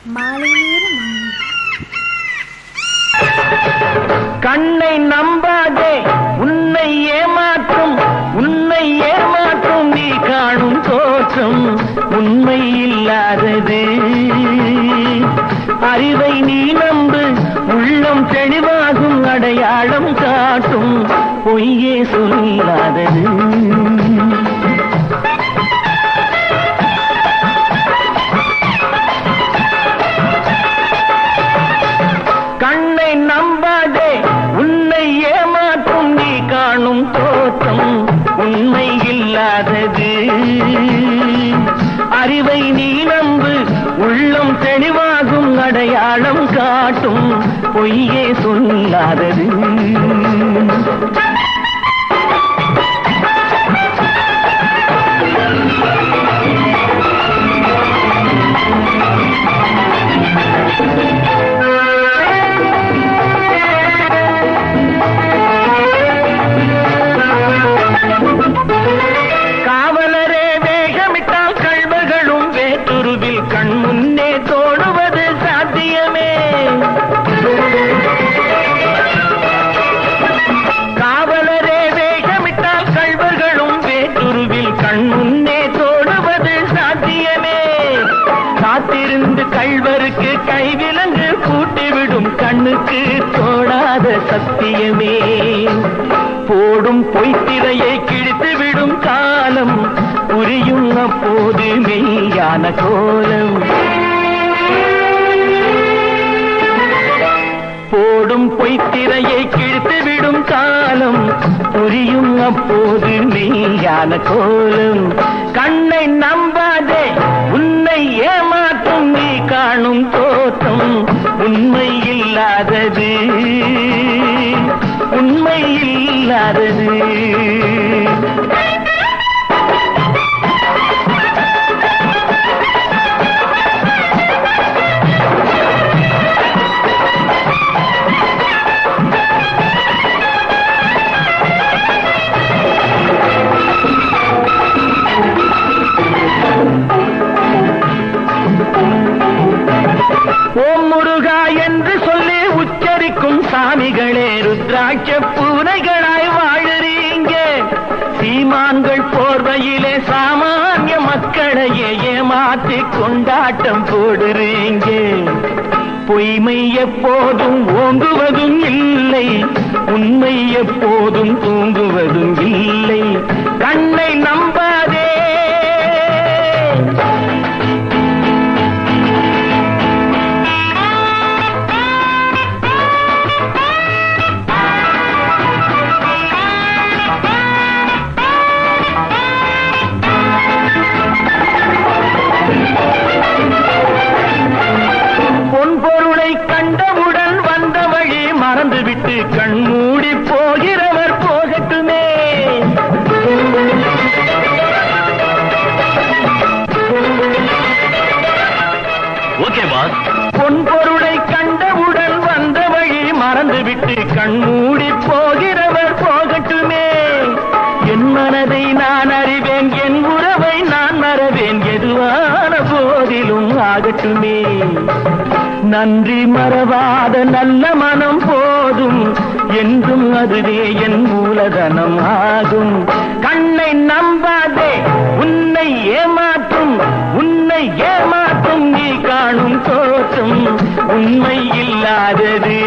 மாலை நேரம் கண்ணை நம்பாதே, உன்னை ஏமாற்றும் நீ காணும் தோற்றம் உண்மை இல்லாதது. அறிவை நீ நம்பு, உள்ளம் தெளிவாகும், அடையாளம் காட்டும் பொய்யே சொல்லாதது. கண்ணை நம்பாதே, உன்னை ஏமாற்றும் நீ காணும் தோற்றம் உண்மை இல்லாதது. அறிவை நீ நம்பு, உள்ளம் தெளிவாகும், அடையாளம் காட்டும் பொய்யே சொல்லாதது. காவலரே வேகமிட்டால் கள்வர்களும் வேற்றுருவில் கண் முன்னே தோடுவது சாத்தியமே. காவலரே வேகமிட்டால் கள்வர்களும் வேற்றுருவில் கண் முன்னே தோடுவது சாத்தியமே. காத்திருந்து கள்வருக்கு கைவிலங்கு பூட்டிவிடும் கண்ணுக்கு தோடாத சத்தியமே. போடும் பொய்த்திரையை கிழித்துவிடும் காலம் புரியும் அப்போது மெய்யான கோலம். போடும் பொய்த்திரையை கிழித்துவிடும் காலம் புரியும் அப்போது மெய்யான கோலம். கண்ணை நம்பாதே, உன்னை ஏமாற்றும் நீ காணும் தோற்றம் உண்மை இல்லாதது, உண்மை இல்லாதது. ஓம் முருகா என்று சொல்லி உச்சரிக்கும் சாமிகளே ருத்ராட்ச பூனைகளாய் வாழுறீங்க. சீமான்கள் போர்வையிலே சாமானிய மக்களையே ஏமாற்றி கொண்டாட்டம் போடுறீங்க. பொய்மை எப்போதும் ஓங்குவதும் இல்லை, உண்மை எப்போதும் தூங்குவதும் இல்லை. கண்ணை நம்பாதே. பொன்பொருளை கண்டவுடன் வந்த வழி மறந்துவிட்டு கண்மூடி போகிறவர் போகட்டுமே. Okay pass. பொன்பொருளை கண்டவுடன் வந்த வழி மறந்துவிட்டு கண்மூடி போகிறவர் போகட்டுமே. என் மனதை நான் அறிவேன், என் உறவை நான் மறவேன், எதுவான போதிலும் ஆகட்டுமே. நன்றி மறவாத நல்ல மனம் போதும், என்றும் அதுவே என் மூலதனம் ஆகும். கண்ணை நம்பாதே, உன்னை ஏமாற்றும் நீ காணும் தோற்றம் உண்மை இல்லாதது.